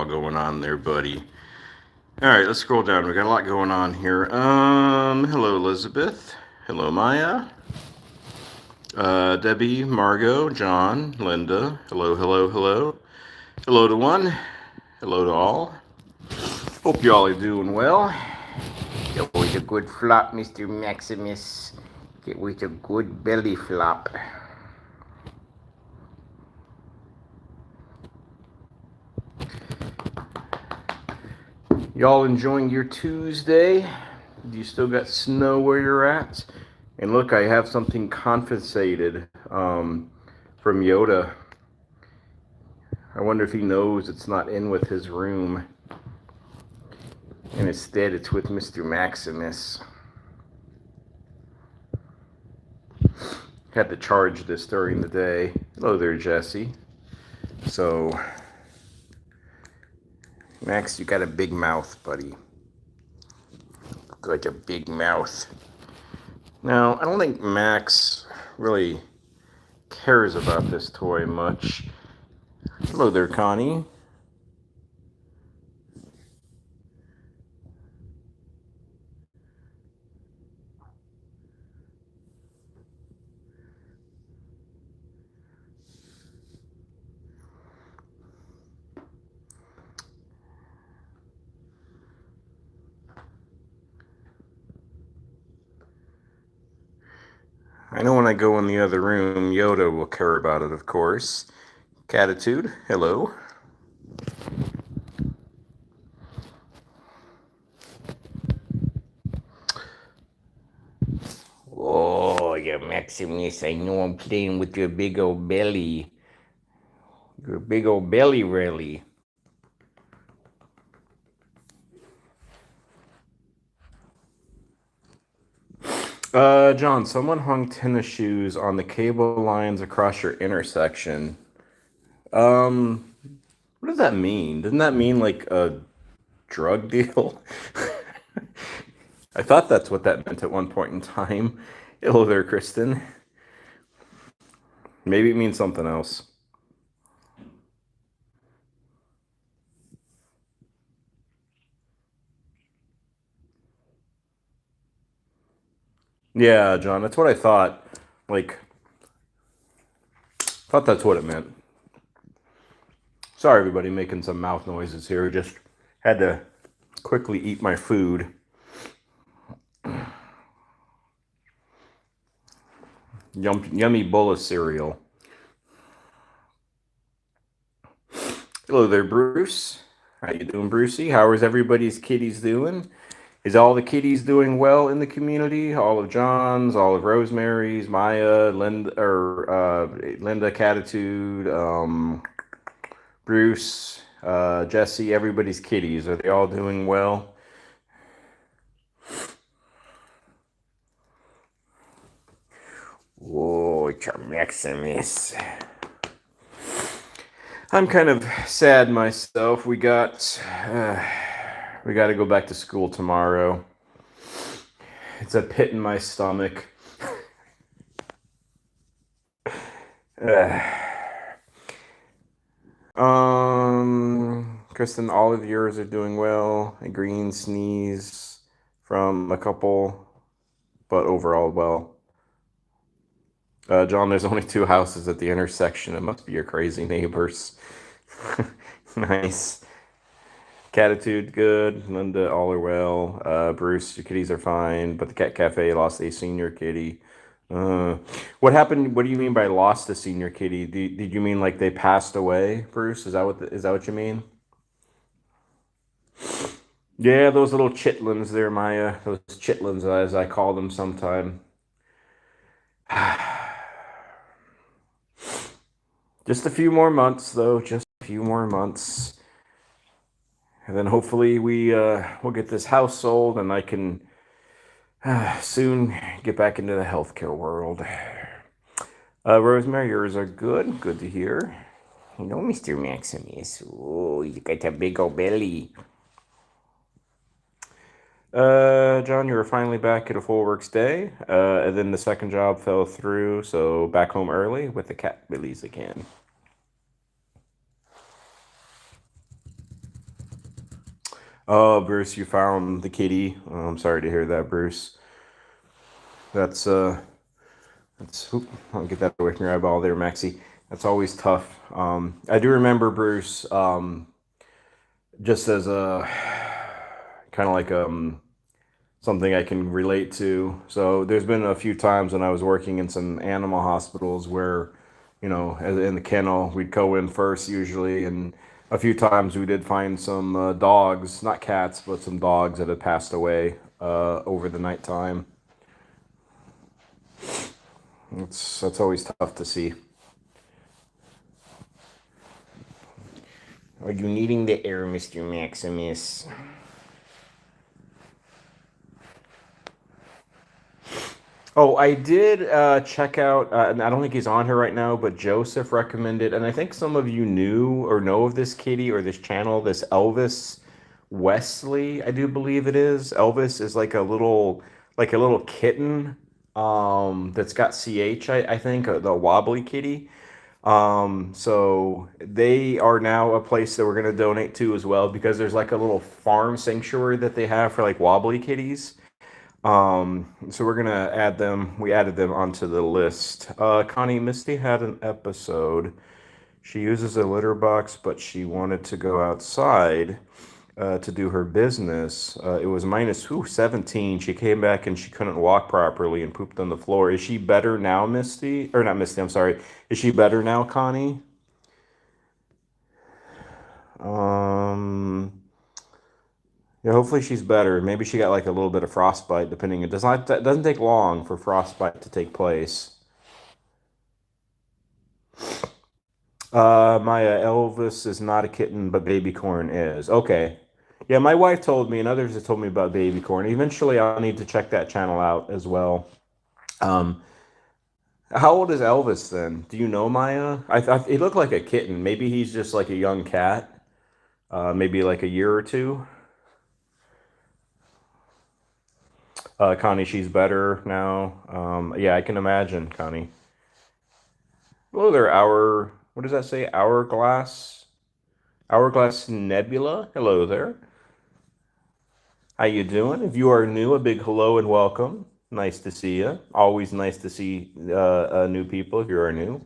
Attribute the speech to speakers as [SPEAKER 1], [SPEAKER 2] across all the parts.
[SPEAKER 1] all going on there, buddy? All right, let's scroll down. We got a lot going on here. Hello, Elizabeth. Hello, Maya. Debbie, Margot, John, Linda. Hello, hello, hello. Hello to one. Hello to all. Hope you all are doing well. Get with a good flop, Mr. Maximus. Get with a good belly flop. Y'all enjoying your Tuesday? Do you still got snow where you're at? And look, I have something confiscated from Yoda. I wonder if he knows it's not in with his room. And instead it's with Mr. Maximus. Had to charge this during the day. Hello there, Jesse. So, Max, you got a big mouth, buddy. Like a big mouth. Now, I don't think Max really cares about this toy much. Hello there, Connie. I know when I go in the other room, Yoda will care about it, of course. Catitude, hello. Oh, yeah, Maximus, I know I'm playing with your big old belly. Your big old belly, really. John, someone hung tennis shoes on the cable lines across your intersection. What does that mean? Doesn't that mean like a drug deal? I thought that's what that meant at one point in time. Hello there, Kristen. Maybe it means something else. Yeah, John, that's what I thought. Like, thought that's what it meant. Sorry, everybody, making some mouth noises here. Just had to quickly eat my food. Yummy bowl of cereal. Hello there, Bruce. How you doing, Brucey? How is everybody's kitties doing? Is all the kitties doing well in the community? All of John's, all of Rosemary's, Maya, Linda, Catitude, Bruce, Jesse, everybody's kitties. Are they all doing well? Whoa, it's a Maximus. I'm kind of sad myself. We got to go back to school tomorrow. It's a pit in my stomach. Kristen, all of yours are doing well. A green sneeze from a couple, but overall well. John, there's only 2 houses at the intersection. It must be your crazy neighbors. Nice. Catitude, good. Linda, all are well. Bruce, your kitties are fine, but the cat cafe lost a senior kitty. What happened? What do you mean by lost a senior kitty? Did you mean like they passed away, Bruce? Is that what you mean? Yeah, those little chitlins there, Maya. Those chitlins, as I call them sometime. Just a few more months, though. Just a few more months. And then hopefully we'll get this house sold and I can soon get back into the healthcare world. Rosemary, yours are good. Good to hear. You know, Mr. Maximus. Oh, you got a big old belly. John, you were finally back at a full works day. And then the second job fell through, so back home early with the cat billies again. Oh, Bruce, you found the kitty. Oh, I'm sorry to hear that, Bruce. That's oop, I'll get that away from your eyeball there, Maxie. That's always tough. I do remember Bruce, just as a kind of like something I can relate to. So there's been a few times when I was working in some animal hospitals where, in the kennel, we'd go in first usually, and a few times we did find some dogs, not cats, but some dogs that had passed away over the nighttime. That's always tough to see. Are you needing the air, Mr. Maximus? Oh, I did check out, and I don't think he's on here right now, but Joseph recommended, and I think some of you knew or know of this kitty or this channel, this Elvis Wesley, I do believe it is. Elvis is like a little kitten, that's got I think, the wobbly kitty. So they are now a place that we're going to donate to as well because there's like a little farm sanctuary that they have for like wobbly kitties. So we're gonna add them. We added them onto the list. Connie Misty had an episode. She uses a litter box, but she wanted to go outside to do her business. It was minus 17. She came back and she couldn't walk properly and pooped on the floor. Is she better now, Misty? Or not Misty, I'm sorry. Is she better now, Connie? Um, yeah, hopefully she's better. Maybe she got like a little bit of frostbite, depending. It doesn't take long for frostbite to take place. Maya, Elvis is not a kitten, but baby corn is. Okay. Yeah, my wife told me, and others have told me about baby corn. Eventually, I'll need to check that channel out as well. Um, how old is Elvis then? Do you know Maya? I thought he looked like a kitten. Maybe he's just like a young cat. Maybe like a year or two. Connie, she's better now. Yeah, I can imagine, Connie. Hello there, what does that say? Hourglass Nebula. Hello there. How you doing? If you are new, a big hello and welcome. Nice to see you. Always nice to see new people if you are new.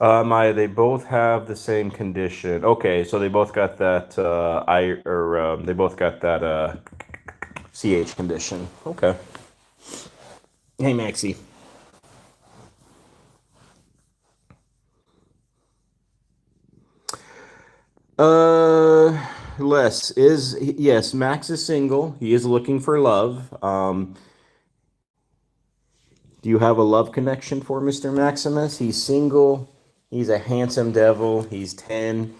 [SPEAKER 1] Maya, they both have the same condition. Okay, so they both got that they both got that CH condition. Okay. Hey, Maxie. Uh, Les is yes. Max is single. He is looking for love. Do you have a love connection for Mr. Maximus? He's single. He's a handsome devil. He's 10.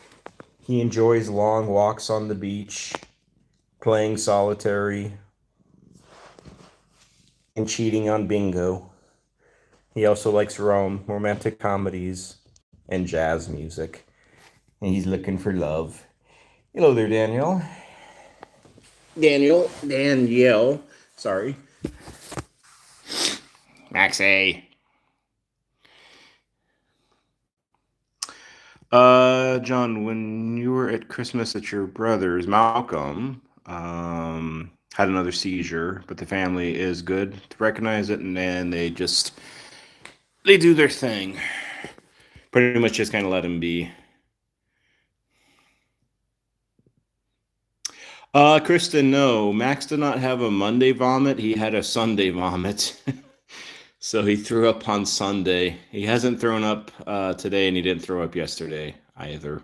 [SPEAKER 1] He enjoys long walks on the beach, playing solitary, and cheating on bingo. He also likes romantic comedies, and jazz music. And he's looking for love. Hello there, Daniel. Danielle. Sorry. Maxie. John, when you were at Christmas at your brother's, Malcolm had another seizure, but the family is good to recognize it, and then they do their thing. Pretty much just kind of let him be. Kristen, no. Max did not have a Monday vomit. He had a Sunday vomit. So he threw up on Sunday. He hasn't thrown up today, and he didn't throw up yesterday either.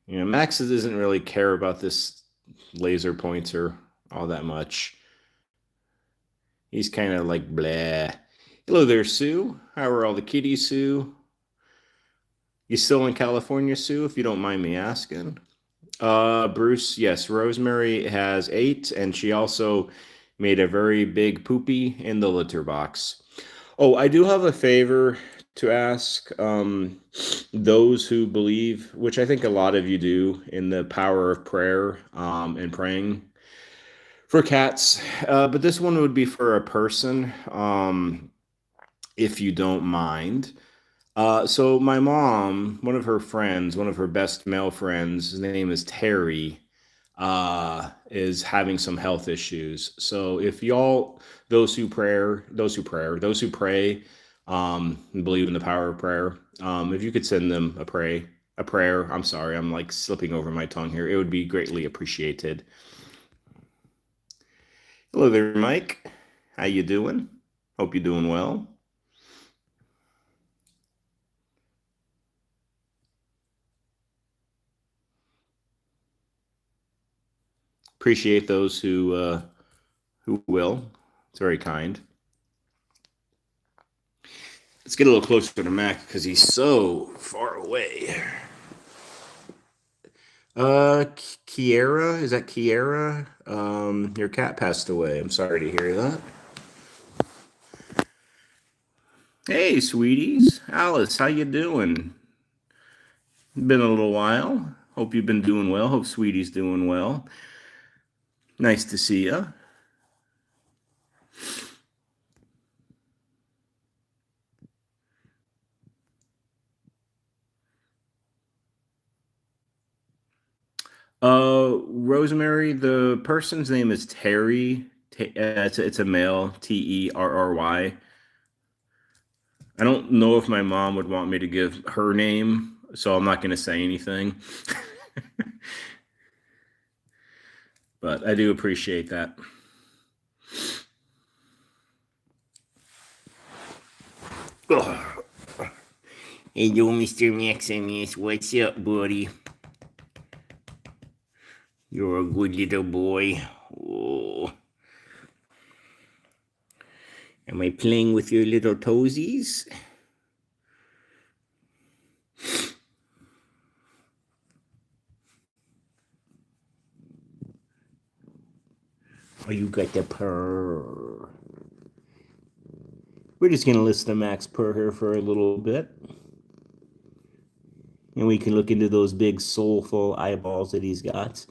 [SPEAKER 1] Max doesn't really care about this laser pointer all that much. He's kind of like blah. Hello there, Sue. How are all the kitties, Sue? You still in California, Sue, if you don't mind me asking? Bruce, yes, Rosemary has 8, and she also made a very big poopy in the litter box. Oh, I do have a favor to ask those who believe, which I think a lot of you do, in the power of prayer and praying. for cats, but this one would be for a person, if you don't mind. So my mom, one of her friends, one of her best male friends, his name is Terry, is having some health issues. So if y'all, those who pray, and believe in the power of prayer, if you could send them a prayer. I'm sorry, I'm like slipping over my tongue here. It would be greatly appreciated. Hello there, Mike. How you doing? Hope you're doing well. Appreciate those who will. It's very kind. Let's get a little closer to Mac because he's so far away. Kiera, is that Kiera? Your cat passed away. I'm sorry to hear that. Hey, sweeties. Alice, how you doing? Been a little while. Hope you've been doing well. Hope Sweetie's doing well. Nice to see you. Rosemary, the person's name is Terry. It's a male, Terry. I don't know if my mom would want me to give her name, so I'm not going to say anything. But I do appreciate that. Ugh. Hello, Mr. Maximus. What's up, buddy? You're a good little boy. Oh. Am I playing with your little toesies? Oh, you got the purr. We're just going to listen to Max purr here for a little bit. And we can look into those big soulful eyeballs that he's got.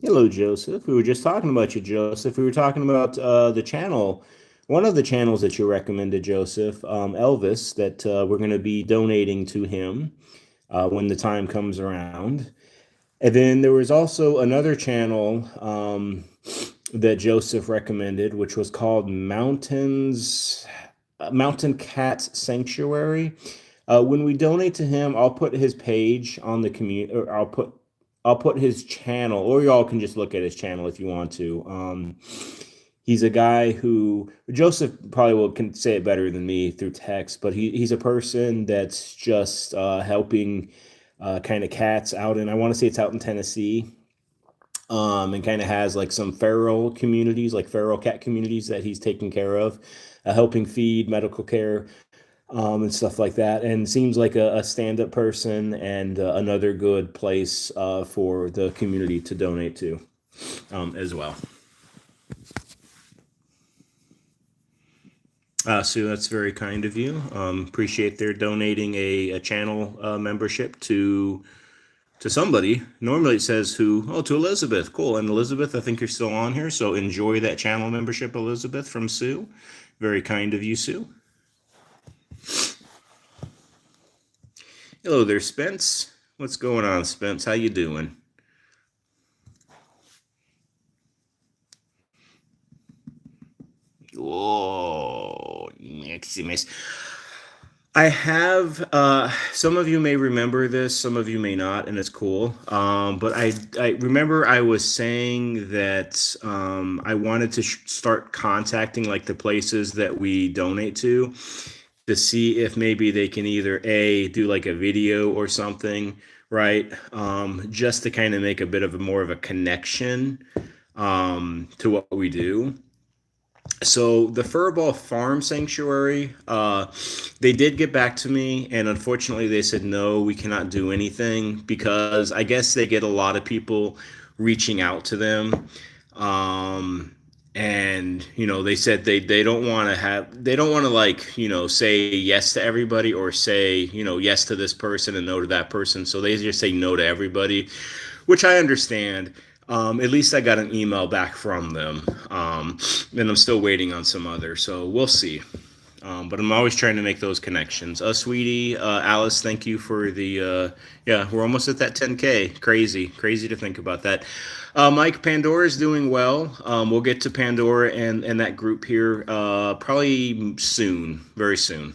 [SPEAKER 1] Hello, Joseph. We were just talking about you, Joseph. We were talking about the channel, one of the channels that you recommended, Joseph, Elvis, that we're going to be donating to him when the time comes around. And then there was also another channel that Joseph recommended, which was called Mountain Cat Sanctuary. When we donate to him, I'll put his page on the community, or I'll put his channel, or y'all can just look at his channel if you want to. He's a guy who Joseph probably can say it better than me through text, but he's a person that's just helping kind of cats out in, I want to say it's out in Tennessee, and kind of has like some feral communities, like feral cat communities that he's taking care of, helping feed, medical care, and stuff like that. And seems like a stand-up person and another good place for the community to donate to as well. Sue, that's very kind of you. Appreciate their donating a channel membership to somebody. Normally it says who? Oh, to Elizabeth. Cool. And Elizabeth, I think you're still on here. So enjoy that channel membership, Elizabeth, from Sue. Very kind of you, Sue. Hello there, Spence. What's going on, Spence? How you doing? Oh, Maximus. I have some of you may remember this, some of you may not, and it's cool. But I remember I was saying that I wanted to start contacting like the places that we donate to see if maybe they can either A, do like a video or something, right? Just to kind of make a bit of a more of a connection to what we do. So the Furball Farm Sanctuary, they did get back to me, and unfortunately, they said no, we cannot do anything because I guess they get a lot of people reaching out to them. Um, And they said they don't want to like say yes to everybody, or say yes to this person and no to that person, so they just say no to everybody, which I understand. At least I got an email back from them, and I'm still waiting on some others, so we'll see. But I'm always trying to make those connections. Sweetie, Alice, thank you for the. Yeah, we're almost at that 10K. Crazy, crazy to think about that. Mike, Pandora is doing well. We'll get to Pandora and that group here probably soon, very soon,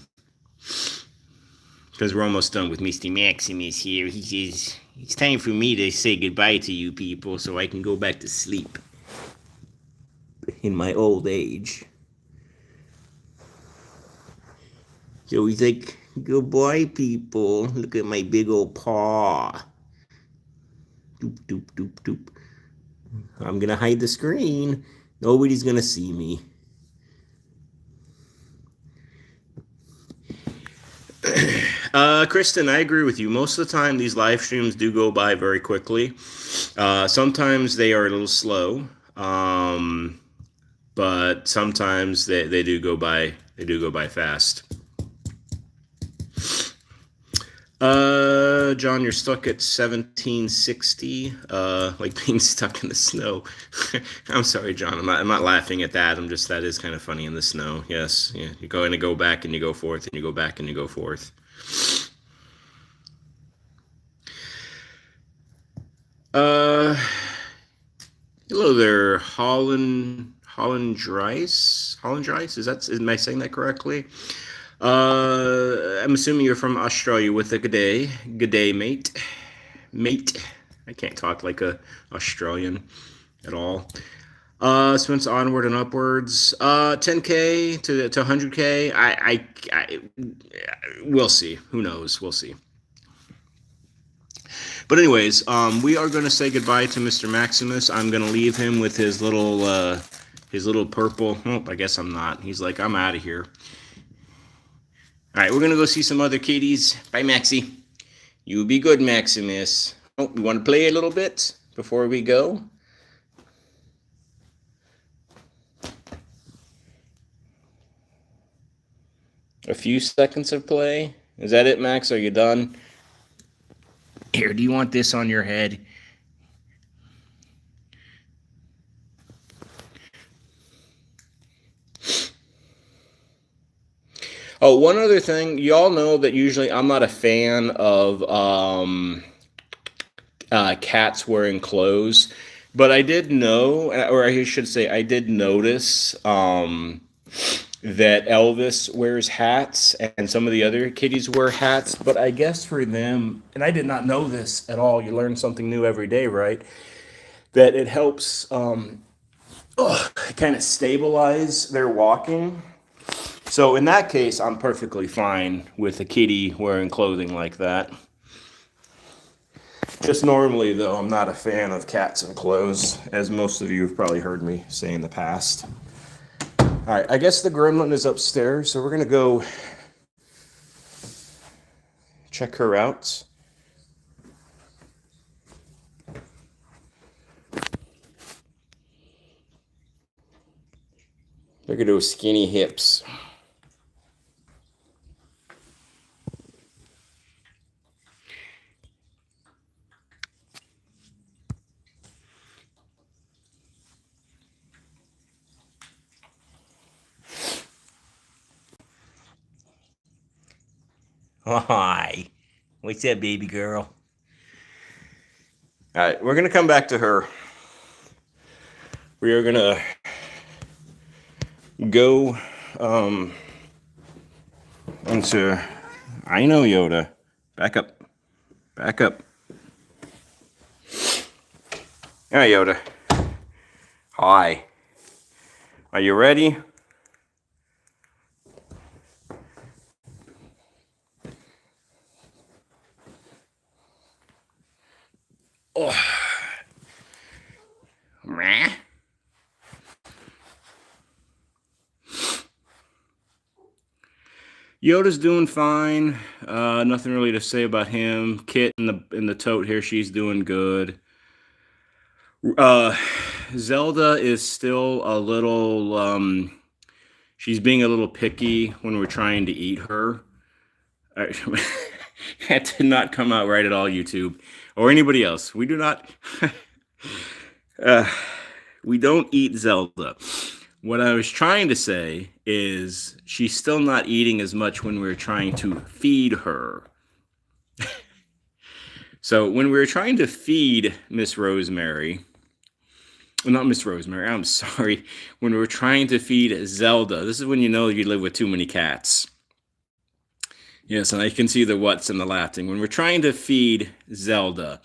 [SPEAKER 1] because we're almost done with Mr. Maximus here. He says it's time for me to say goodbye to you people so I can go back to sleep in my old age. So he's like, goodbye, people. Look at my big old paw. Doop, doop, doop, doop. I'm going to hide the screen. Nobody's going to see me. Kristen, I agree with you. Most of the time, these live streams do go by very quickly. Sometimes they are a little slow, but sometimes they do go by. They do go by fast. John, you're stuck at 1760, like being stuck in the snow. I'm sorry, John. I'm not laughing at that. That is kind of funny in the snow. Yes. Yeah. You're going to go back and you go forth and you go back and you go forth. Hello there, Holland Rice. Am I saying that correctly? I'm assuming you're from Australia with a good day. Good day, mate. Mate. I can't talk like a Australian at all. Since onward and upwards. 10K to 100K. We'll see. Who knows? We'll see. But anyways, we are going to say goodbye to Mr. Maximus. I'm going to leave him with his little purple. Oh, I guess I'm not. He's like, I'm out of here. All right, we're going to go see some other kitties. Bye, Maxie. You be good, Maximus. Oh, we want to play a little bit before we go? A few seconds of play? Is that it, Max? Are you done? Here, do you want this on your head? Oh, one other thing. Y'all know that usually I'm not a fan of cats wearing clothes. But I did know, or I should say, I did notice that Elvis wears hats and some of the other kitties wear hats. But I guess for them, and I did not know this at all, you learn something new every day, right? That it helps kind of stabilize their walking. So in that case, I'm perfectly fine with a kitty wearing clothing like that. Just normally, though, I'm not a fan of cats and clothes, as most of you have probably heard me say in the past. All right, I guess the gremlin is upstairs, so we're going to go check her out. Look at those skinny hips. Hi. What's up, baby girl? All right, we're going to come back to her. We are going to go into... I know, Yoda. Back up. Back up. All right, Yoda. Hi. Are you ready? Oh. Yoda's doing fine. Nothing really to say about him. Kit in the tote here, she's doing good. Uh, Zelda is still a little. She's being a little picky when we're trying to eat her. I- that did not come out right at all, YouTube, or anybody else. We do not. uh, we don't eat Zelda. What I was trying to say is she's still not eating as much when we're trying to feed her. So when we were trying to feed Miss Rosemary, well, not Miss Rosemary, I'm sorry. When we were trying to feed Zelda, this is when you know you live with too many cats. Yes, and I can see the what's and the laughing. When we're trying to feed Zelda,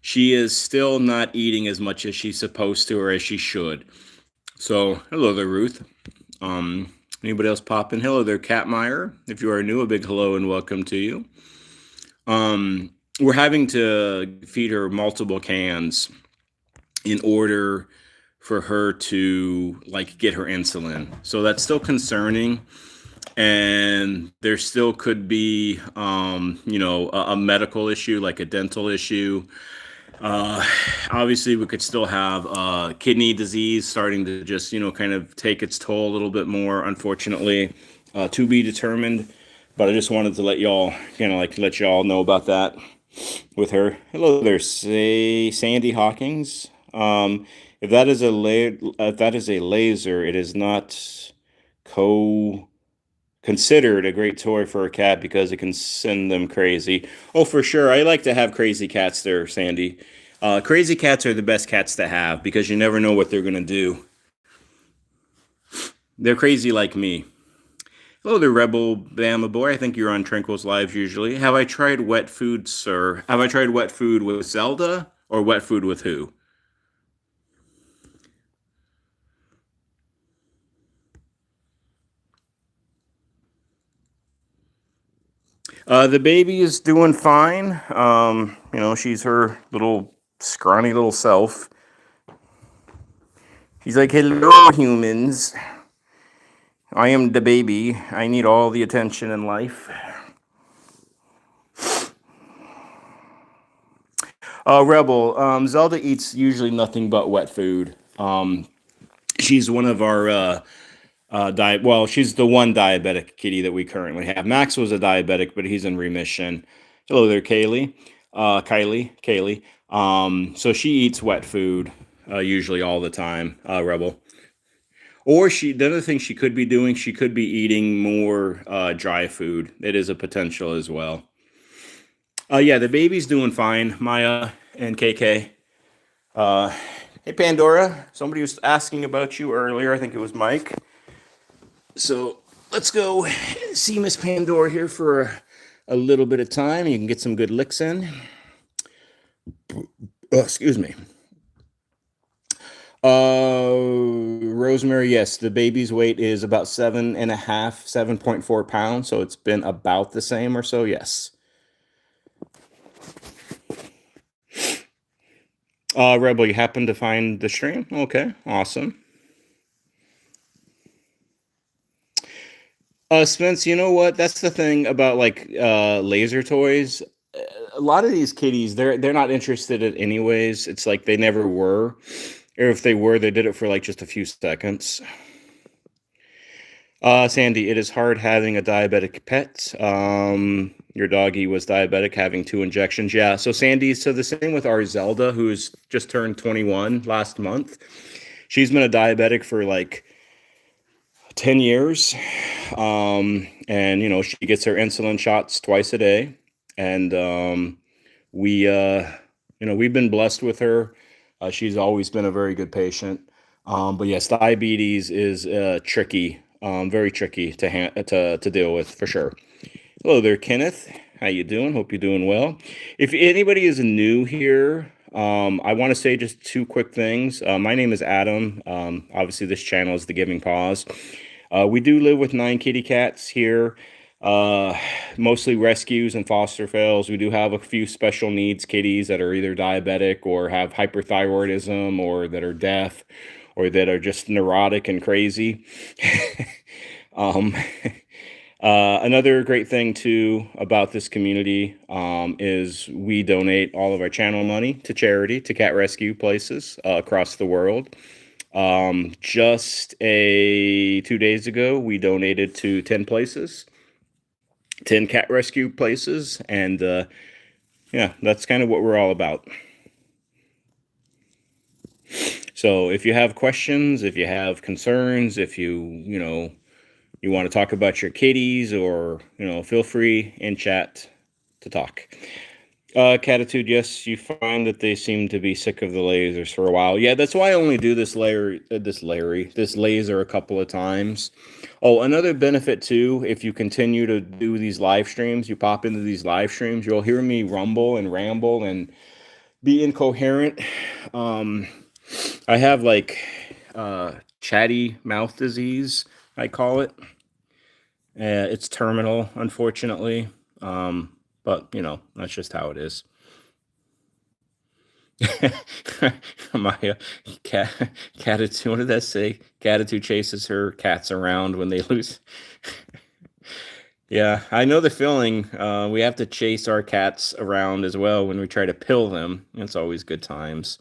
[SPEAKER 1] she is still not eating as much as she's supposed to or as she should. So, hello there, Ruth. Anybody else pop in? Hello there, Catmeyer. If you are new, a big hello and welcome to you. We're having to feed her multiple cans in order for her to like get her insulin. So that's still concerning. And there still could be, a medical issue, like a dental issue. Obviously, we could still have kidney disease starting to just, kind of take its toll a little bit more, unfortunately, to be determined. But I just wanted to let y'all, let y'all know about that with her. Hello there, say Sandy Hawkins. If that is if that is a laser, it is not considered a great toy for a cat because it can send them crazy. Oh, for sure. I like to have crazy cats there, Sandy. Crazy cats are the best cats to have because you never know what they're going to do. They're crazy like me. Hello there, Rebel Bama Boy. I think you're on Tranquil's Lives usually. Have I tried wet food, sir? Have I tried wet food with Zelda or wet food with who? The baby is doing fine. She's her little scrawny little self. She's like, hello, humans. I am the baby. I need all the attention in life. Rebel, Zelda eats usually nothing but wet food. She's one of our diet. Well, she's the one diabetic kitty that we currently have. Max was a diabetic, but he's in remission. Hello there, Kaylee. Kaylee. So she eats wet food usually all the time. Rebel. Or the other thing she could be doing, she could be eating more dry food. It is a potential as well. Yeah, the baby's doing fine. Maya and KK. Hey, Pandora. Somebody was asking about you earlier. I think it was Mike. So let's go see Miss Pandora here for a little bit of time. You can get some good licks in. Oh, excuse me. Rosemary, yes, the baby's weight is about 7.4 pounds, so it's been about the same or so, yes. Rebel, you happen to find the stream? Okay, awesome. Spence, you know what? That's the thing about like laser toys. A lot of these kitties, they're not interested in anyways. It's like they never were. Or if they were, they did it for like just a few seconds. Sandy, it is hard having a diabetic pet. Your doggy was diabetic, having 2 injections. Yeah. So Sandy, so the same with our Zelda, who's just turned 21 last month. She's been a diabetic for like 10 years. And she gets her insulin shots twice a day. And we've been blessed with her. She's always been a very good patient. But yes, diabetes is tricky, very tricky to deal with for sure. Hello there, Kenneth. How you doing? Hope you're doing well. If anybody is new here, I want to say just 2 quick things. My name is Adam. Obviously, this channel is The Giving Paws. We do live with 9 kitty cats here, mostly rescues and foster fails. We do have a few special needs kitties that are either diabetic or have hyperthyroidism or that are deaf or that are just neurotic and crazy. um, Another great thing too about this community is we donate all of our channel money to charity, to cat rescue places across the world. Just 2 days ago, we donated to 10 places, 10 cat rescue places, and yeah, that's kind of what we're all about. So if you have questions, if you have concerns, if you want to talk about your kitties, or feel free in chat to talk. Catitude, yes, you find that they seem to be sick of the lasers for a while. Yeah, that's why I only do this laser a couple of times. Oh, another benefit too, if you continue to do these live streams, you pop into these live streams, you'll hear me rumble and ramble and be incoherent. I have like chatty mouth disease, I call it. It's terminal, unfortunately. But that's just how it is. My Catitude, what did that say? Catitude chases her cats around when they lose. Yeah, I know the feeling. We have to chase our cats around as well when we try to pill them. It's always good times.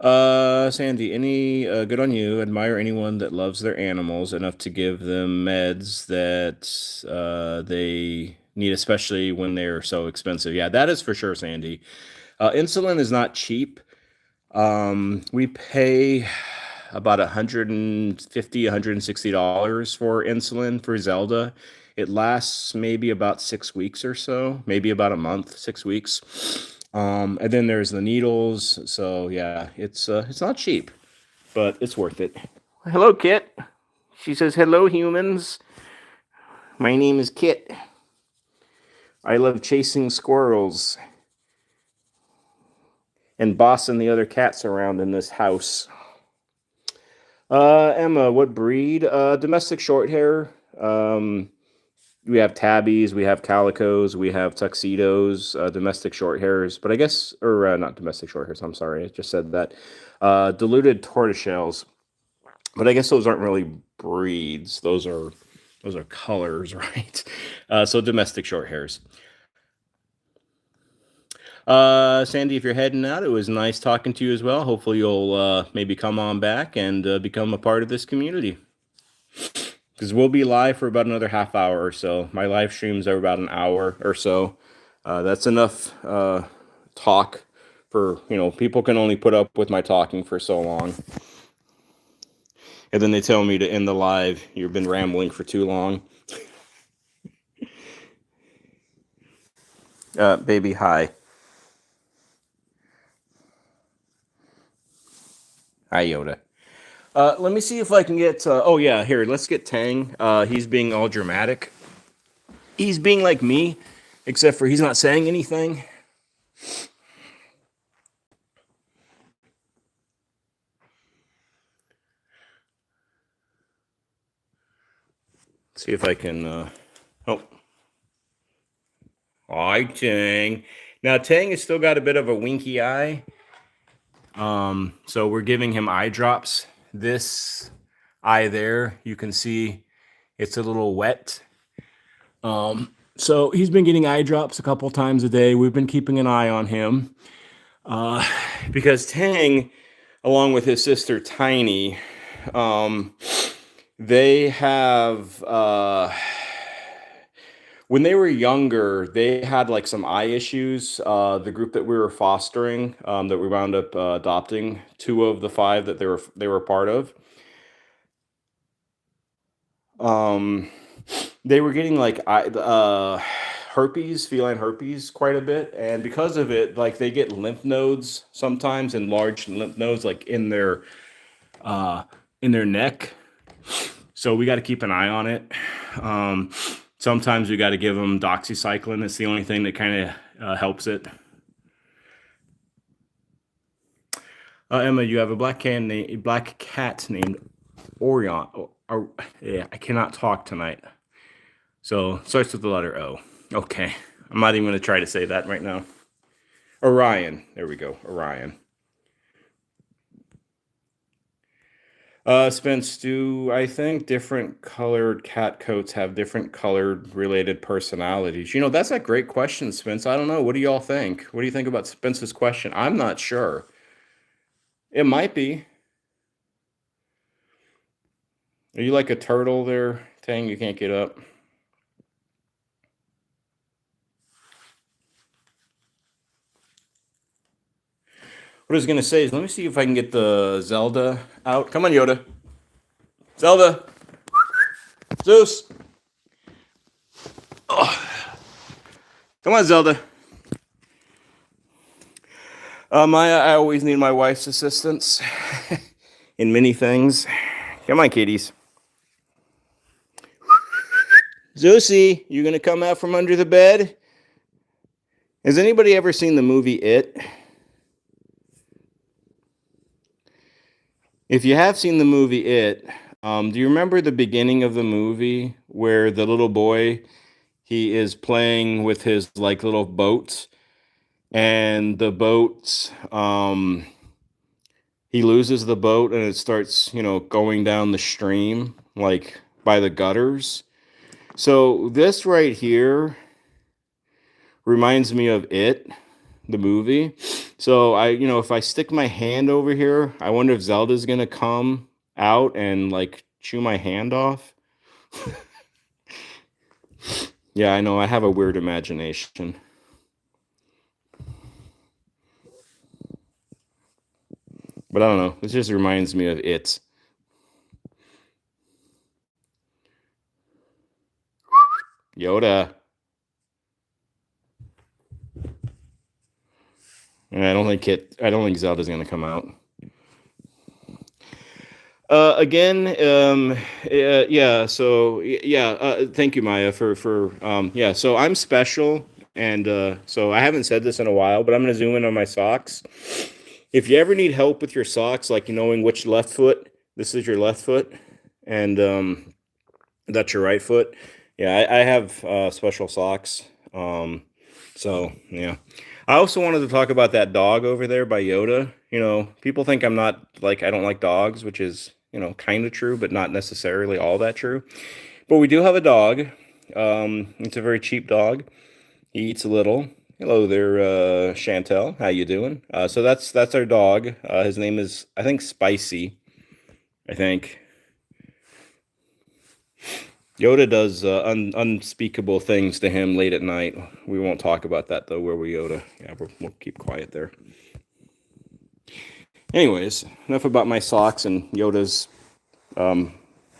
[SPEAKER 1] Sandy, any good on you? Admire anyone that loves their animals enough to give them meds that they need, especially when they're so expensive. Yeah, that is for sure, Sandy. Insulin is not cheap. We pay about $150, $160 for insulin for Zelda. It lasts maybe about 6 weeks or so, maybe about a month, 6 weeks. And then there's the needles. So yeah, it's not cheap, but it's worth it. Hello, Kit. She says, hello, humans. My name is Kit. I love chasing squirrels and bossing the other cats around in this house. Emma, what breed? Domestic short hair. We have tabbies, we have calicos, we have tuxedos, domestic short hairs, but I guess, or not domestic short hairs, I'm sorry, I just said that. Diluted tortoiseshells, but I guess those aren't really breeds. Those are colors, right? So domestic short hairs. Sandy, if you're heading out, it was nice talking to you as well. Hopefully you'll maybe come on back and become a part of this community. Because we'll be live for about another half hour or so. My live streams are about an hour or so. That's enough talk for, people can only put up with my talking for so long. And then they tell me to end the live. You've been rambling for too long. Baby, hi. Hi, Yoda. Let me see if I can get... oh, yeah, here, let's get Tang. He's being all dramatic. He's being like me, except for he's not saying anything. See if I can... oh. Hi, Tang. Now, Tang has still got a bit of a winky eye. So we're giving him eye drops. This eye there, you can see it's a little wet. So he's been getting eye drops a couple times a day. We've been keeping an eye on him. Because Tang, along with his sister Tiny, they have... when they were younger, they had like some eye issues. The group that we were fostering, that we wound up adopting, 2 of the 5 that they were part of, they were getting like herpes, feline herpes, quite a bit, and because of it, like they get lymph nodes sometimes, enlarged lymph nodes, like in their neck. So we got to keep an eye on it. Sometimes we got to give them doxycycline. It's the only thing that kind of helps it. Emma, you have a black cat named Orion. Yeah, I cannot talk tonight. So starts with the letter O. Okay, I'm not even going to try to say that right now. Orion. There we go. Orion. Spence, do I think different colored cat coats have different colored related personalities? That's a great question, Spence. I don't know. What do y'all think? What do you think about Spence's question? I'm not sure. It might be. Are you like a turtle there, Tang? You can't get up. What I was gonna say is, let me see if I can get the Zelda out. Come on, Yoda. Zelda. Zeus. Oh, come on, Zelda. Maya, I always need my wife's assistance in many things. Come on, kitties. Zeusy, you gonna come out from under the bed? Has anybody ever seen the movie It? If you have seen the movie It, do you remember the beginning of the movie where the little boy he is playing with his like little boat, and the boat he loses the boat and it starts going down the stream like by the gutters. So this right here reminds me of It, the movie. So if I stick my hand over here, I wonder if Zelda's gonna come out and like chew my hand off. Yeah, I know I have a weird imagination. But I don't know. This just reminds me of It. Yoda. And I don't think Zelda's gonna come out. Again, yeah. So yeah. Thank you, Maya, for yeah. So I'm special, and so I haven't said this in a while, but I'm gonna zoom in on my socks. If you ever need help with your socks, like knowing which left foot, this is your left foot, and that's your right foot. Yeah, I have special socks. So yeah. I also wanted to talk about that dog over there by Yoda. People think I'm not like I don't like dogs, which is kind of true, but not necessarily all that true. But we do have a dog. It's a very cheap dog. He eats a little. Hello there, Chantel. How you doing? So that's our dog. His name is I think Spicy. I think. Yoda does unspeakable things to him late at night. We won't talk about that though. Where we Yoda? Yeah, we'll keep quiet there. Anyways, enough about my socks and Yoda's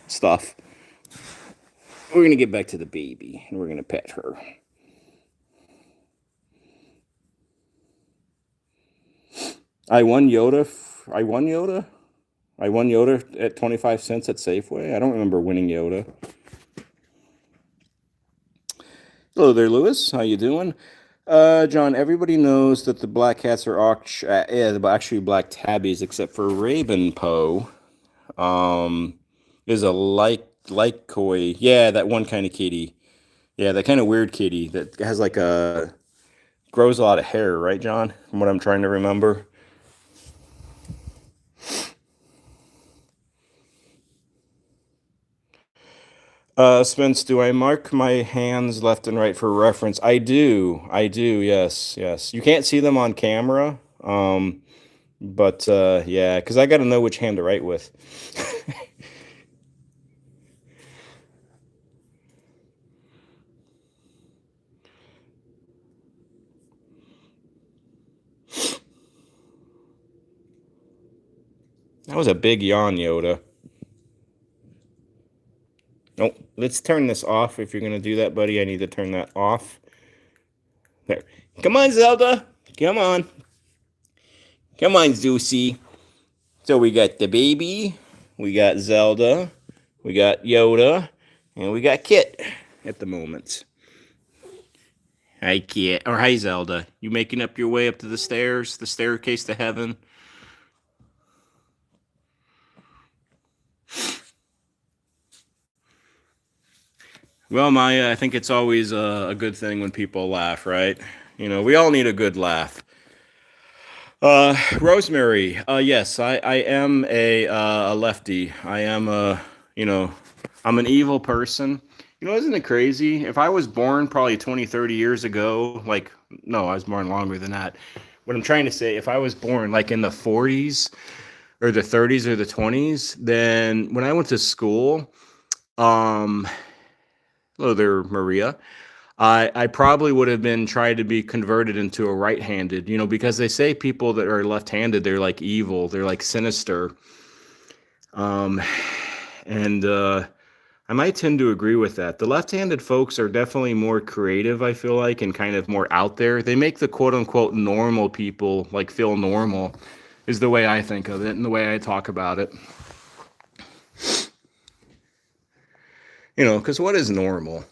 [SPEAKER 1] stuff. We're gonna get back to the baby and we're gonna pet her. I won Yoda. I won Yoda. I won Yoda at 25 cents at Safeway. I don't remember winning Yoda. Hello there, Lewis. How you doing? John, everybody knows that the black cats are actually black tabbies, except for Ravenpo. Is a like koi. Yeah, that one kind of kitty. Yeah, that kind of weird kitty that has like grows a lot of hair, right, John? From what I'm trying to remember. Spence, do I mark my hands left and right for reference? I do. I do. Yes. Yes. You can't see them on camera. But yeah, because I got to know which hand to write with. That was a big yawn, Yoda. Nope. Let's turn this off. If you're gonna do that, buddy, I need to turn that off. There. Come on, Zelda. Come on. Come on, Zeusy. So we got the baby, we got Zelda, we got Yoda, and we got Kit at the moment. Hi, Kit. Or hi, Zelda. You making up your way up to the stairs, the staircase to heaven? Well, Maya, I think it's always a good thing when people laugh, right? We all need a good laugh. Rosemary. Yes, I am a lefty. I am you know, I'm an evil person. Isn't it crazy? If I was born probably 20, 30 years ago, like, no, I was born longer than that. What I'm trying to say, if I was born like in the 40s or the 30s or the 20s, then when I went to school, um, hello there, Maria. I probably would have been tried to be converted into a right-handed, because they say people that are left-handed, they're like evil, they're like sinister. Um, and I might tend to agree with that. The left-handed folks are definitely more creative, I feel like, and kind of more out there. They make the quote-unquote normal people like feel normal, is the way I think of it and the way I talk about it. Because what is normal?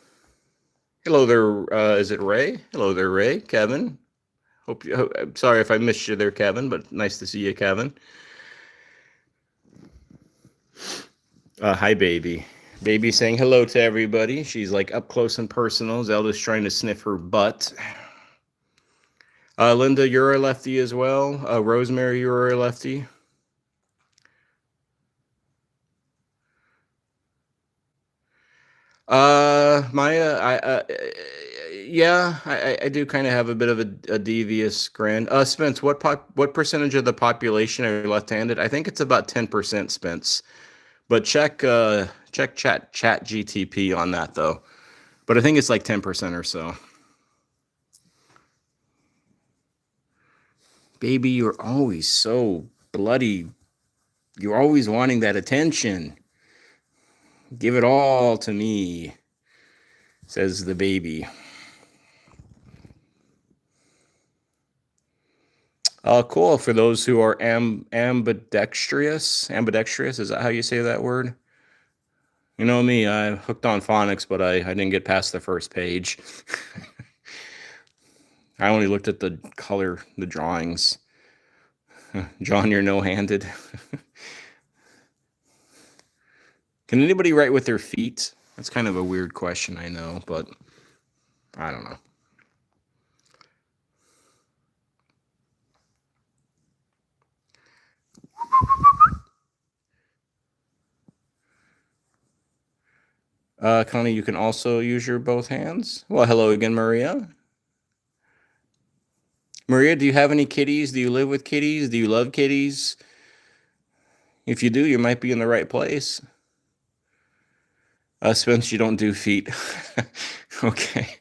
[SPEAKER 1] Hello there, is it Ray? Hello there, Ray. Kevin. I'm sorry if I missed you there, Kevin, but nice to see you, Kevin. Hi, baby. Baby saying hello to everybody. She's like up close and personal. Zelda's trying to sniff her butt. Linda, you're a lefty as well. Rosemary, you're a lefty. Maya, yeah, I do kind of have a bit of a devious grin. Spence, what percentage of the population are left-handed? I think it's about 10%, Spence. But check chat GTP on that though. But I think it's like 10% or so. Baby, you're always so bloody. You're always wanting that attention. Give it all to me, says the baby. Cool. For those who are ambidextrous, is that how you say that word? You know me, I hooked on phonics, but I didn't get past the first page. I only looked at the color, the drawings. John, you're no-handed. Can anybody write with their feet? That's kind of a weird question, I know, but I don't know. Connie, you can also use your both hands. Well, hello again, Maria. Maria, do you have any kitties? Do you live with kitties? Do you love kitties? If you do, you might be in the right place. Spence, you don't do feet. Okay.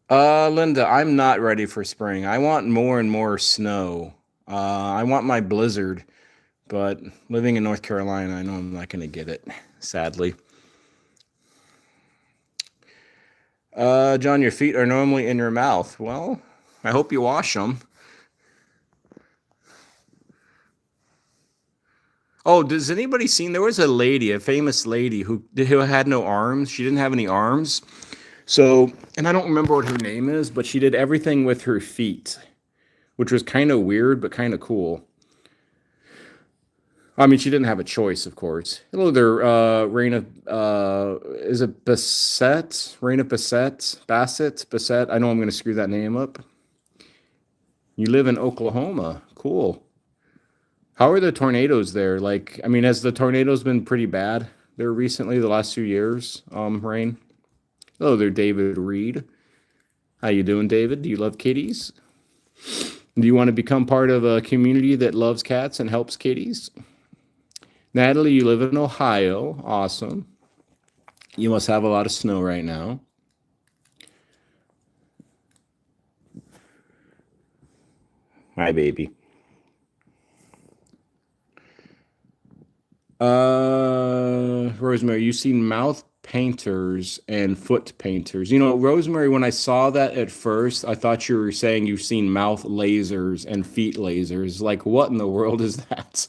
[SPEAKER 1] Linda, I'm not ready for spring. I want more and more snow. I want my blizzard, but living in North Carolina, I know I'm not going to get it, sadly. John, your feet are normally in your mouth. Well, I hope you wash them. Oh, does anybody seen? There was a lady, a famous lady who had no arms. She didn't have any arms. So, and I don't remember what her name is, but she did everything with her feet, which was kind of weird, but kind of cool. I mean, she didn't have a choice, of course. Hello there, Raina. Is it Bassett? Raina Bassett? Bassett? Bassett? I know I'm going to screw that name up. You live in Oklahoma. Cool. How are the tornadoes there? Like, I mean, has the tornadoes been pretty bad there recently, the last few years? Rain. Hello there, David Reed. How you doing, David? Do you love kitties? Do you want to become part of a community that loves cats and helps kitties? Natalie, you live in Ohio. Awesome. You must have a lot of snow right now. Hi, baby. Rosemary, you've seen mouth painters and foot painters. Rosemary, when I saw that at first, I thought you were saying you've seen mouth lasers and feet lasers. Like, what in the world is that?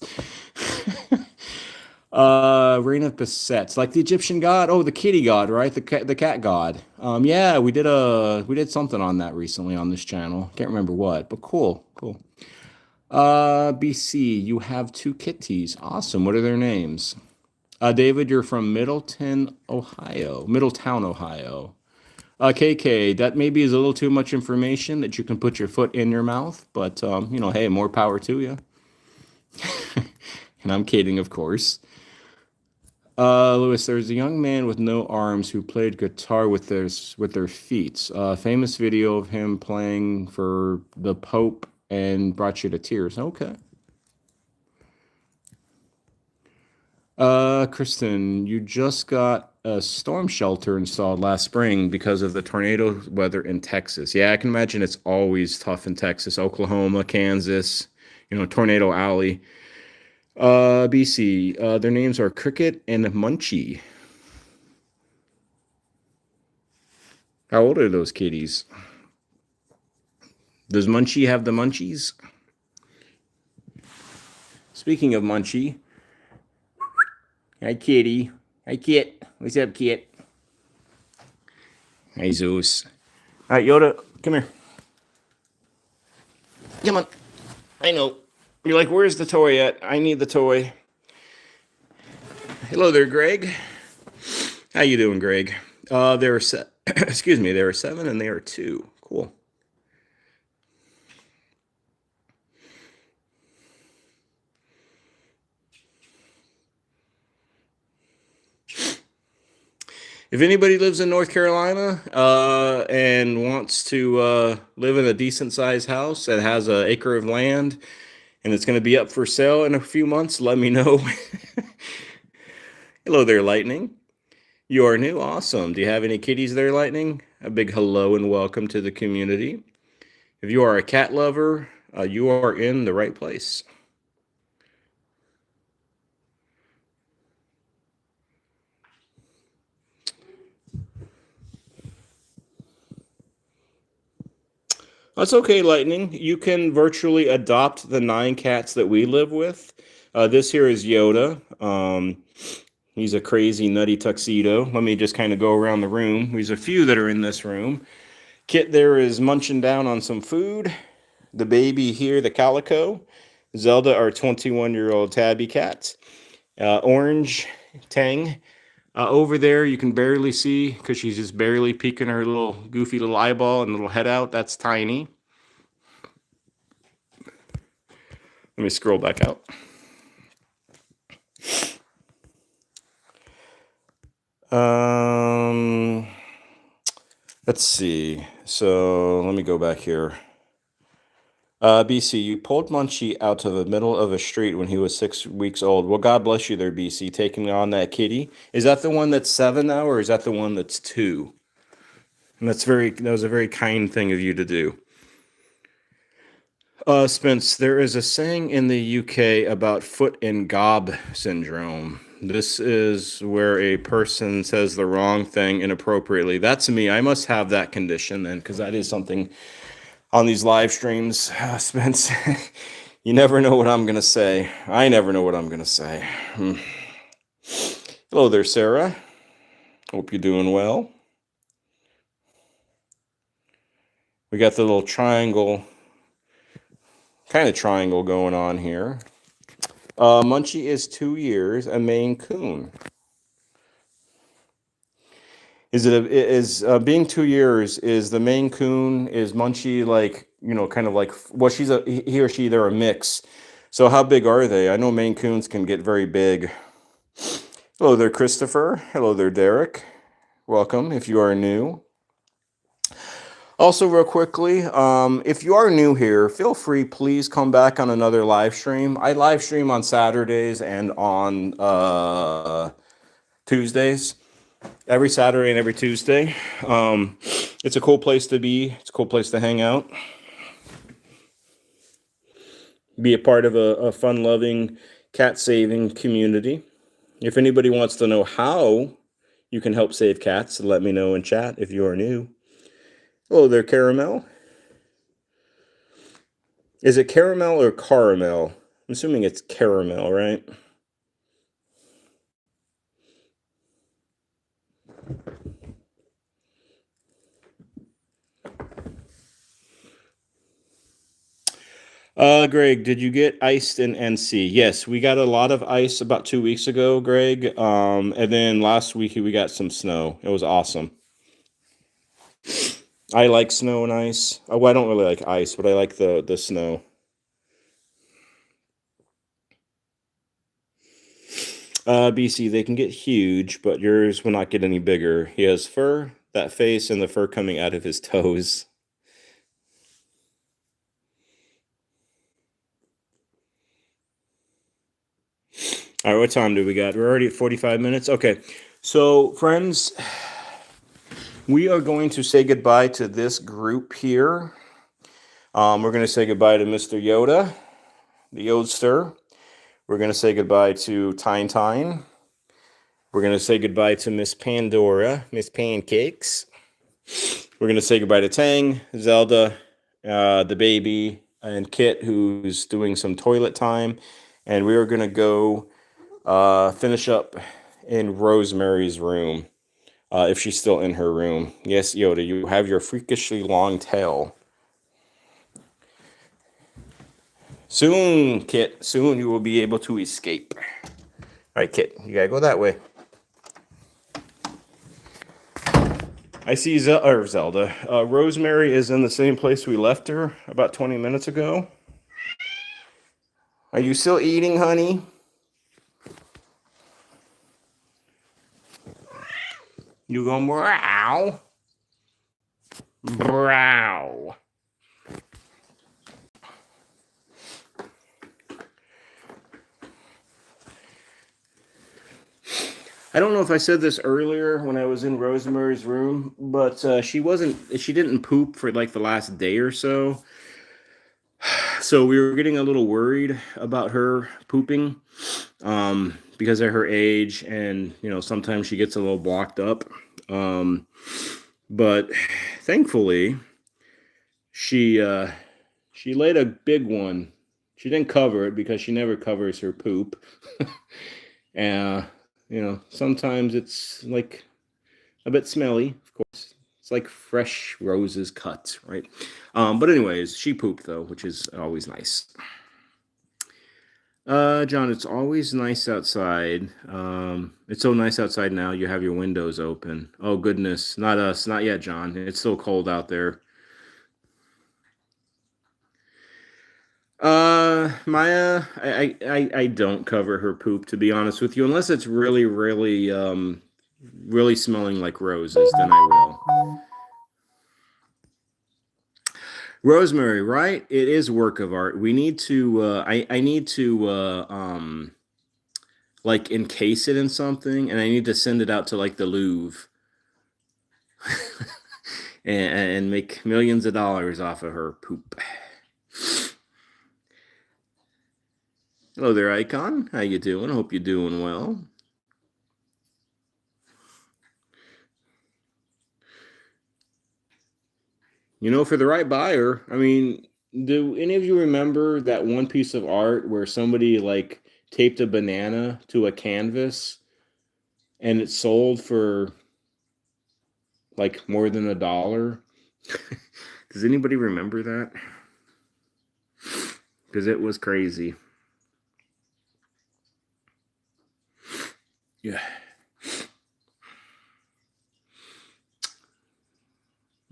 [SPEAKER 1] Reign of Bassetts, like the Egyptian god. Oh, the kitty god, right? The cat god. Yeah, we did something on that recently on this channel. Can't remember what, but cool. BC, you have two kitties. Awesome. What are their names? David, you're from Middletown, Ohio. KK, that maybe is a little too much information that you can put your foot in your mouth, but hey, more power to you. And I'm kidding, of course. Lewis, there's a young man with no arms who played guitar with their feet. Famous video of him playing for the Pope and brought you to tears. Okay. Kristen, you just got a storm shelter installed last spring because of the tornado weather in Texas. Yeah, I can imagine it's always tough in Texas, Oklahoma, Kansas, Tornado Alley. BC, their names are Cricket and Munchie. How old are those kitties? Does Munchie have the munchies? Speaking of Munchie, hi kitty. Hi Kit. What's up, Kit? Hi Zeus. All right, Yoda, come here. Come on. I know. You're like, where's the toy at? I need the toy. Hello there, Greg. How you doing, Greg? There are excuse me, there are 7 and there are 2. Cool. If anybody lives in North Carolina and wants to live in a decent sized house that has an acre of land and it's going to be up for sale in a few months, let me know. Hello there, Lightning. You are new. Awesome. Do you have any kitties there, Lightning? A big hello and welcome to the community. If you are a cat lover, you are in the right place. That's okay, Lightning. You can virtually adopt the 9 cats that we live with. This here is Yoda. He's a crazy, nutty tuxedo. Let me just kind of go around the room. There's a few that are in this room. Kit there is munching down on some food. The baby here, the Calico. Zelda, our 21-year-old tabby cat. Orange, Tang. Over there, you can barely see because she's just barely peeking her little goofy little eyeball and little head out. That's Tiny. Let me scroll back out. Let's see. So let me go back here. BC, you pulled Munchie out to the middle of a street when he was 6 weeks old. Well, God bless you there, BC, taking on that kitty. Is that the one that's 7 now, or is that the one that's 2? And that was a very kind thing of you to do. Spence, there is a saying in the UK about foot and gob syndrome. This is where a person says the wrong thing inappropriately. That's me. I must have that condition then, because that is something on these live streams, Spence. You never know what I'm going to say. I never know what I'm going to say. Hello there, Sarah. Hope you're doing well. We got the little triangle, kind of triangle going on here. Munchie is 2 years, a Maine Coon. Being 2 years, is the Maine Coon, is Munchie like, kind of like, well, he or she, they're a mix. So how big are they? I know Maine Coons can get very big. Hello there, Christopher. Hello there, Derek. Welcome if you are new. Also, real quickly, if you are new here, feel free, please come back on another live stream. I live stream on Saturdays and on Tuesdays. Every Saturday and every Tuesday. It's a cool place to be. It's a cool place to hang out. Be a part of a fun-loving, cat-saving community. If anybody wants to know how you can help save cats, let me know in chat if you are new. Hello there, Caramel. Is it caramel or caramel? I'm assuming it's caramel, right? Greg, did you get iced in NC? Yes, we got a lot of ice about 2 weeks ago, Greg. And then last week we got some snow. It was awesome. I like snow and ice. Oh, well, I don't really like ice, but I like the snow. BC, they can get huge, but yours will not get any bigger. He has fur, that face, and the fur coming out of his toes. All right, what time do we got? We're already at 45 minutes. Okay, so friends, we are going to say goodbye to this group here. We're going to say goodbye to Mr. Yoda, the Yodster. We're going to say goodbye to Tine Tine. We're going to say goodbye to Miss Pandora, Miss Pancakes. We're going to say goodbye to Tang, Zelda, the baby, and Kit, who's doing some toilet time. And we are going to go finish up in Rosemary's room, if she's still in her room. Yes, Yoda, you have your freakishly long tail. Soon, Kit, soon you will be able to escape. All right, Kit, you gotta go that way. I see Zelda. Rosemary is in the same place we left her about 20 minutes ago. Are you still eating, honey? You go meow. Brow. I don't know if I said this earlier when I was in Rosemary's room, but she didn't poop for like the last day or so. So we were getting a little worried about her pooping because of her age, and sometimes she gets a little blocked up. But thankfully, she laid a big one. She didn't cover it because she never covers her poop. And sometimes it's like a bit smelly, of course. It's like fresh roses cut, right? But anyways, she pooped though, which is always nice. John, it's always nice outside. It's so nice outside now. You have your windows open. Oh goodness, not us, not yet, John. It's still cold out there. Maya, I don't cover her poop, to be honest with you, unless it's really, really, really smelling like roses, then I will. Rosemary, right? It is work of art. We need to. I need to like encase it in something, and I need to send it out to like the Louvre, and make millions of dollars off of her poop. Hello there, Icon. How you doing? Hope you're doing well. For the right buyer, I mean, do any of you remember that one piece of art where somebody like taped a banana to a canvas and it sold for like more than $1? Does anybody remember that? Because it was crazy. Yeah.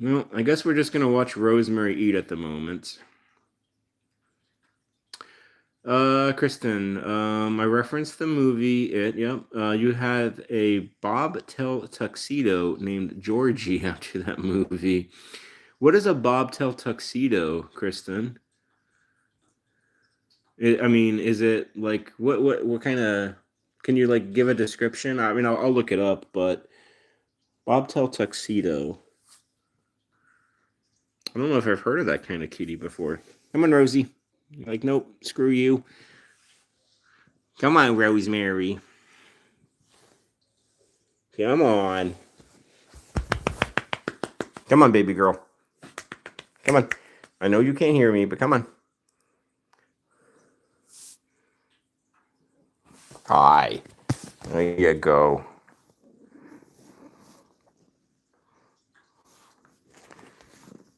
[SPEAKER 1] Well, I guess we're just going to watch Rosemary eat at the moment. Kristen, I referenced the movie It. Yep. You had a bobtail tuxedo named Georgie after that movie. What is a bobtail tuxedo, Kristen? I mean, is it like what kind of? Can you like give a description? I mean, I'll look it up, but bobtail tuxedo. I don't know if I've heard of that kind of kitty before. Come on, Rosie. Like, nope, screw you. Come on, Rosemary. Come on. Come on, baby girl. Come on. I know you can't hear me, but come on. Hi. There you go.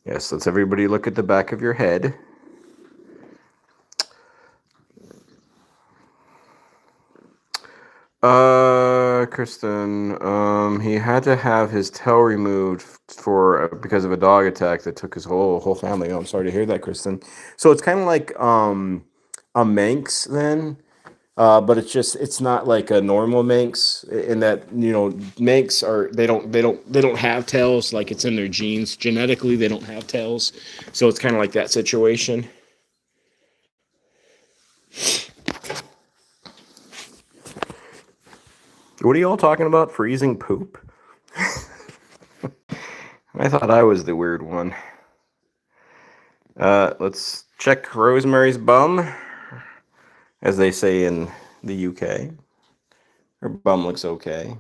[SPEAKER 1] Yes, let's everybody look at the back of your head. Kristen, he had to have his tail removed for because of a dog attack that took his whole family. Oh, I'm sorry to hear that, Kristen. So it's kind of like a Manx then, but it's not like a normal Manx in that Manx are they don't have tails, like it's in their genes genetically they don't have tails, so it's kind of like that situation. What are you all talking about? Freezing poop? I thought I was the weird one. Let's check Rosemary's bum, as they say in the UK. Her bum looks okay.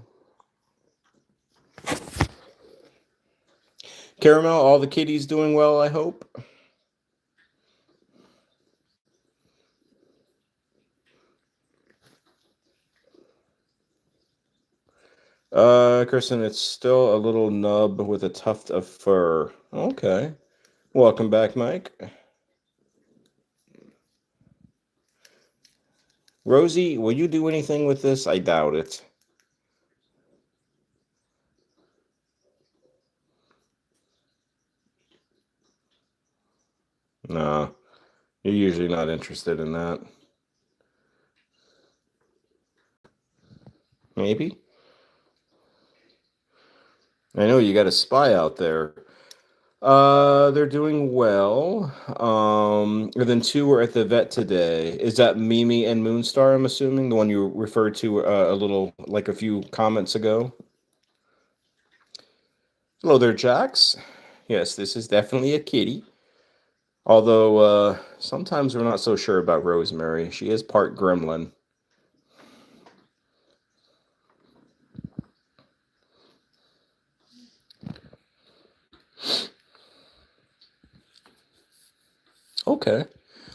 [SPEAKER 1] Caramel, all the kitties doing well, I hope. Kristen, it's still a little nub with a tuft of fur. Okay. Welcome back, Mike. Rosie, will you do anything with this? I doubt it. No, you're usually not interested in that. Maybe? I know you got a spy out there. They're doing well. And then two were at the vet today. Is that Mimi and Moonstar, I'm assuming? The one you referred to a little, like a few comments ago? Hello there, Jax. Yes, this is definitely a kitty. Although, sometimes we're not so sure about Rosemary. She is part gremlin. Okay.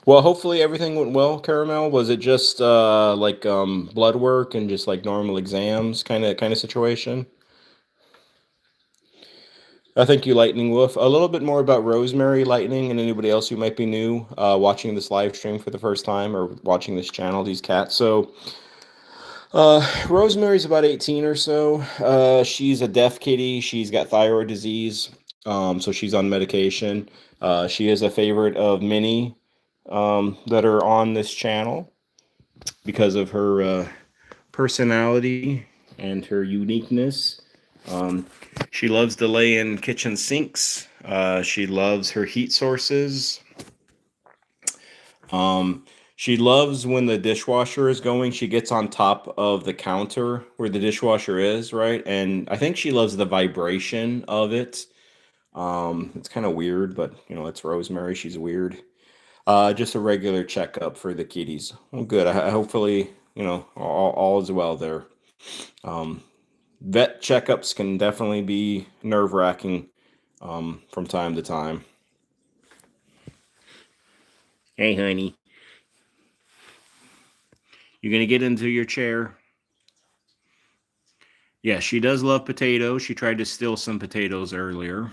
[SPEAKER 1] Well, hopefully everything went well, Caramel. Was it just like blood work and just like normal exams kind of situation? Thank you, Lightning Wolf. A little bit more about Rosemary, Lightning, and anybody else who might be new watching this live stream for the first time or watching this channel, these cats. So, Rosemary's about 18 or so. She's a deaf kitty. She's got thyroid disease, so she's on medication. She is a favorite of many that are on this channel because of her personality and her uniqueness. Um, she loves to lay in kitchen sinks. She loves her heat sources. Um, she loves when the dishwasher is going. She gets on top of the counter where the dishwasher is, right? And I think she loves the vibration of it. It's kind of weird, but it's Rosemary. She's weird. Just a regular checkup for the kitties. Well, good. Hopefully, all is well there. Um, Vet checkups can definitely be nerve-wracking from time to time. Hey, honey, you gonna get into your chair? Yeah, she does love potatoes. She tried to steal some potatoes earlier.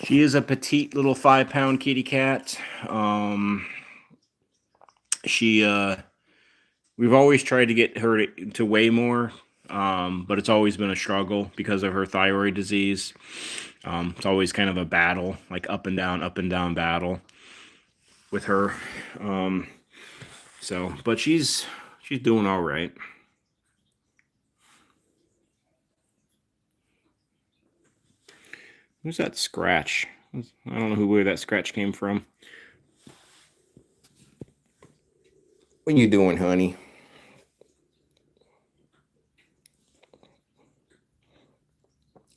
[SPEAKER 1] She is a petite little 5-pound kitty cat. She we've always tried to get her to weigh more, but it's always been a struggle because of her thyroid disease. It's always kind of a battle, like up and down battle with her. But she's doing all right. Who's that scratch? I don't know where that scratch came from. What you doing, honey?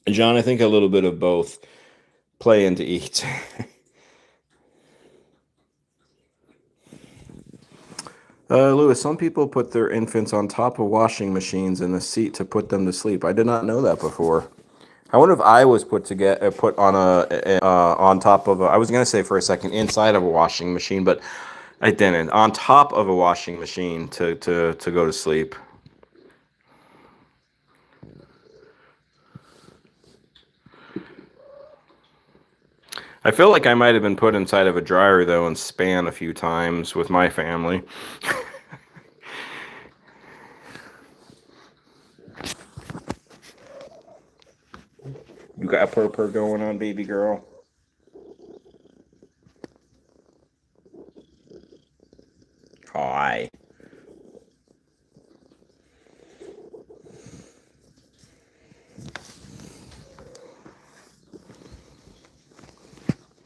[SPEAKER 1] John, I think a little bit of both. Playing to eat. Lewis, some people put their infants on top of washing machines in the seat to put them to sleep. I did not know that before. I wonder if I was put on on top of I was gonna say for a second inside of a washing machine, but I didn't. On top of a washing machine to go to sleep. I feel like I might have been put inside of a dryer though and span a few times with my family. You got a purr going on, baby girl? Hi.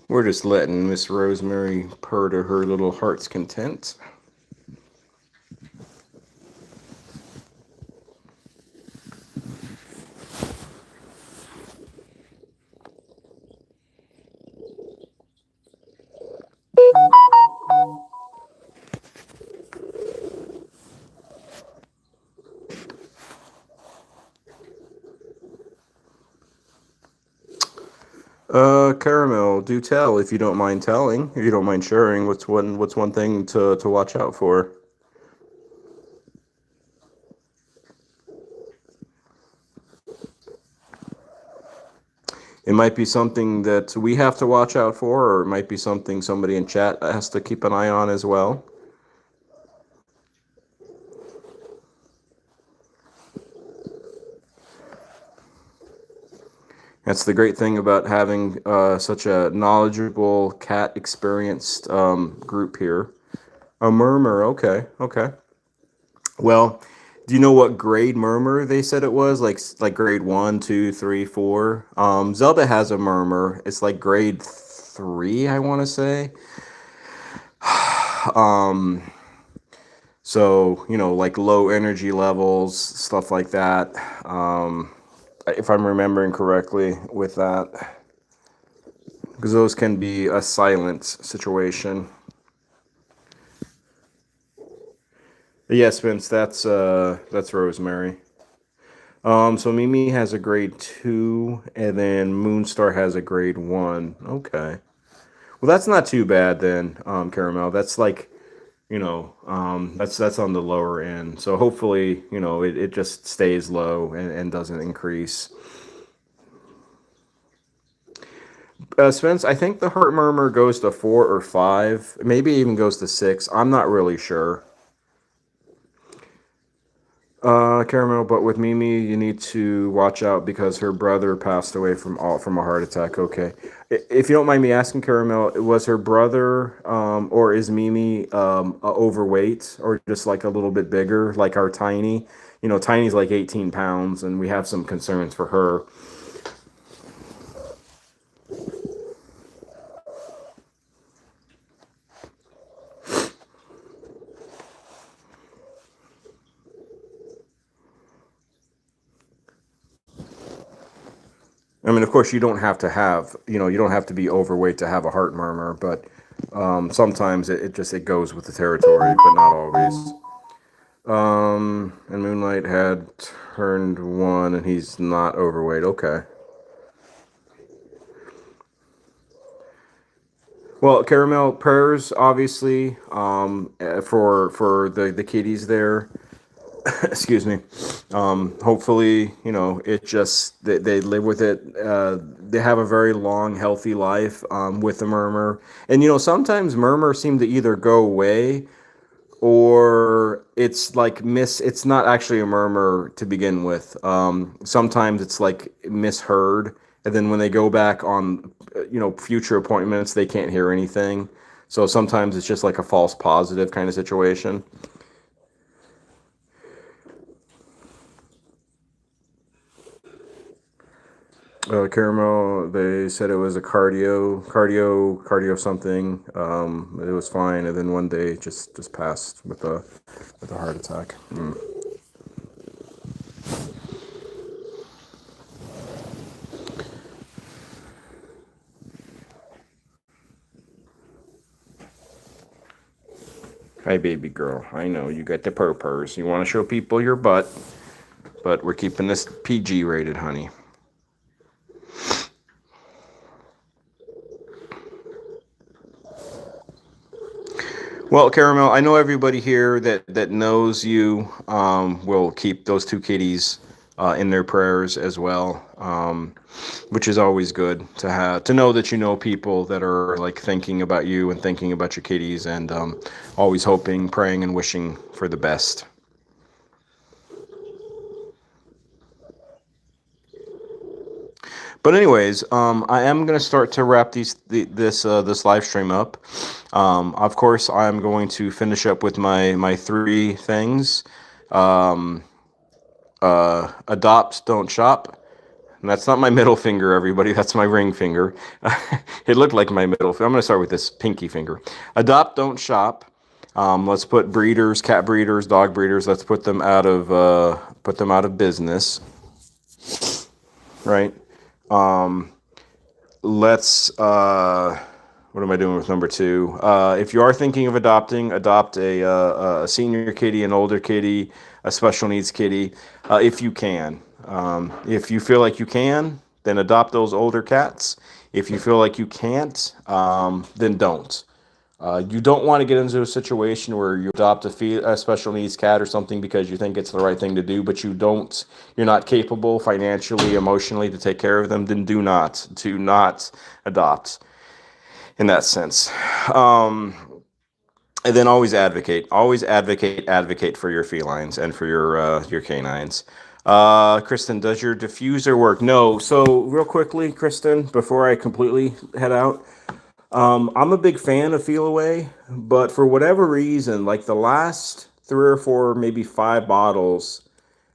[SPEAKER 1] We're just letting Miss Rosemary purr to her little heart's content. Caramel, do tell if you don't mind telling, if you don't mind sharing. What's one thing to watch out for? It might be something that we have to watch out for, or it might be something somebody in chat has to keep an eye on as well. That's the great thing about having such a knowledgeable, cat experienced group here. A murmur, okay, okay. Well, do you know what grade murmur they said it was? Like grade one, two, three, four. Zelda has a murmur. It's like grade three, I want to say. Um, so like low energy levels, stuff like that. If I'm remembering correctly with that, because those can be a silent situation. Yes, Vince, that's Rosemary. So Mimi has a grade two, and then Moonstar has a grade one. Okay. Well, that's not too bad then, Caramel. That's like, that's on the lower end. So hopefully, it just stays low and doesn't increase. Spence, I think the heart murmur goes to four or five, maybe even goes to six. I'm not really sure. Caramel, but with Mimi, you need to watch out because her brother passed away from a heart attack. Okay, if you don't mind me asking, Caramel, was her brother or is Mimi overweight or just like a little bit bigger, like our Tiny? Tiny's like 18 pounds, and we have some concerns for her. I mean, of course, you don't have to be overweight to have a heart murmur, but sometimes it goes with the territory, but not always. And Moonlight had turned one, and he's not overweight. Okay. Well, Caramel prayers, obviously, for the kitties there. Excuse me. Hopefully, it just they live with it. They have a very long, healthy life with the murmur, and sometimes murmurs seem to either go away or it's like it's not actually a murmur to begin with. Sometimes it's like misheard, and then when they go back on future appointments, they can't hear anything. So sometimes it's just like a false positive kind of situation. Caramel, they said it was a cardio something. It was fine, and then one day just passed with a heart attack. Hi, baby girl. I know you got the purrs. You want to show people your butt, but we're keeping this PG rated, honey. Well, Caramel, I know everybody here that knows you will keep those two kitties in their prayers as well, which is always good to have, to know that you know people that are like thinking about you and thinking about your kitties, and always hoping, praying, and wishing for the best. But anyways, I am gonna start to wrap this live stream up. Of course, I'm going to finish up with my three things. Um, Adopt, don't shop. And that's not my middle finger, everybody. That's my ring finger. It looked like my middle finger. I'm going to start with this pinky finger. Adopt, don't shop. Let's put breeders, cat breeders, dog breeders. Let's put them out of business, right? Um, let's. What am I doing with number two? If you are thinking of adopting, adopt a senior kitty, an older kitty, a special needs kitty, if you can. If you feel like you can, then adopt those older cats. If you feel like you can't, then don't. You don't want to get into a situation where you adopt a special needs cat or something because you think it's the right thing to do, but you're not capable financially, emotionally to take care of them. Then do not adopt in that sense. And then advocate for your felines and for your canines. Kristen, does your diffuser work? No. So real quickly, Kristen, before I completely head out, I'm a big fan of Feel Away, but for whatever reason, like the last three or four, maybe five bottles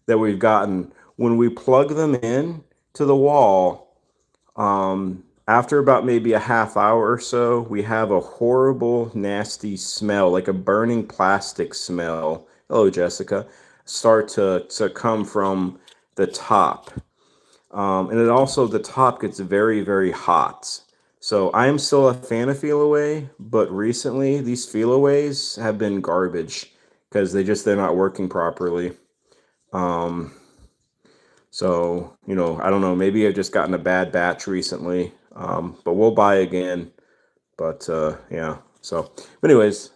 [SPEAKER 1] that we've gotten, when we plug them in to the wall, after about maybe a half hour or so, we have a horrible, nasty smell, like a burning plastic smell. Hello, Jessica. Start to come from the top. And it also, the top gets very, very hot. So I am still a fan of Feel Away, but recently these Feel Aways have been garbage because they're not working properly. Um, so, I don't know, maybe I've just gotten a bad batch recently. But we'll buy again. But yeah. So, but anyways,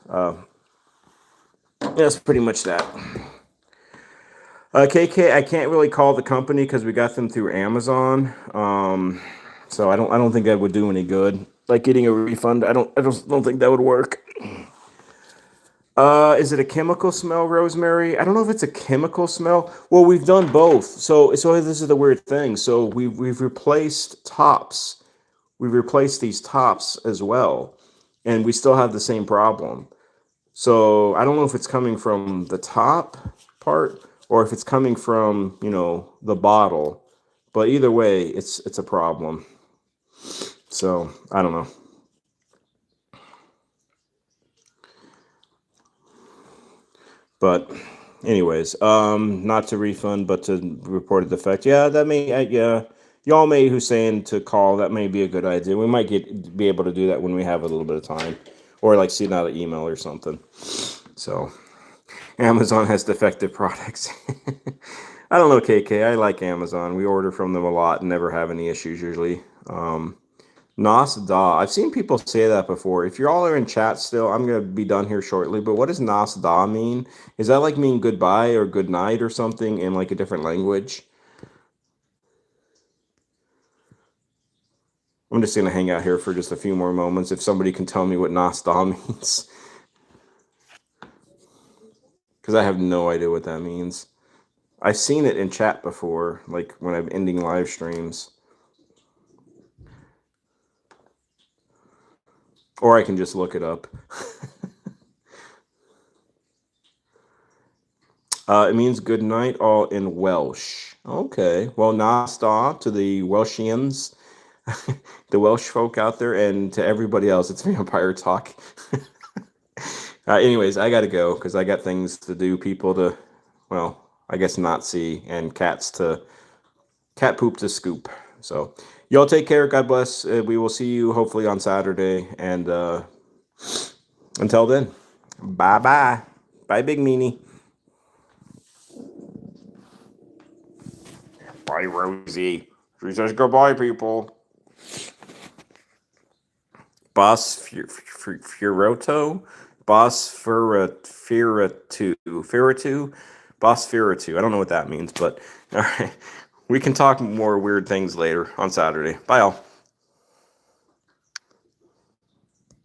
[SPEAKER 1] that's pretty much that. KK, I can't really call the company because we got them through Amazon. So I don't think that would do any good. Like getting a refund, I don't think that would work. Is it a chemical smell, Rosemary? I don't know if it's a chemical smell. Well, we've done both. So this is the weird thing. So we've replaced tops. We've replaced these tops as well, and we still have the same problem. So I don't know if it's coming from the top part or if it's coming from, the bottle. But either way, it's a problem. So I don't know. But anyways, not to refund, but to report a defect. Yeah, that may, yeah, y'all may Hussein to call. That may be a good idea. We might be able to do that when we have a little bit of time, or like send out an email or something. So Amazon has defective products. I don't know, KK. I like Amazon. We order from them a lot and never have any issues usually. Nas Da. I've seen people say that before. If you all are in chat still, I'm gonna be done here shortly. But what does Nas Da mean? Is that like mean goodbye or good night or something in like a different language? I'm just gonna hang out here for just a few more moments. If somebody can tell me what Nas Da means, because I have no idea what that means. I've seen it in chat before, like when I'm ending live streams. Or I can just look it up. It means good night, all in Welsh. Okay. Well, Nasta to the Welshians, the Welsh folk out there, and to everybody else. It's Vampire Talk. Anyways, I got to go because I got things to do, people to, well, I guess not see, and cat poop to scoop. So, y'all take care. God bless. We will see you hopefully on Saturday. And until then, bye bye. Bye, Big Meanie. Bye, Rosie. She says goodbye, people. Boss Furoto? Boss Furatu. Furatu? Bosphera2. I don't know what that means, but all right. We can talk more weird things later on Saturday. Bye, all.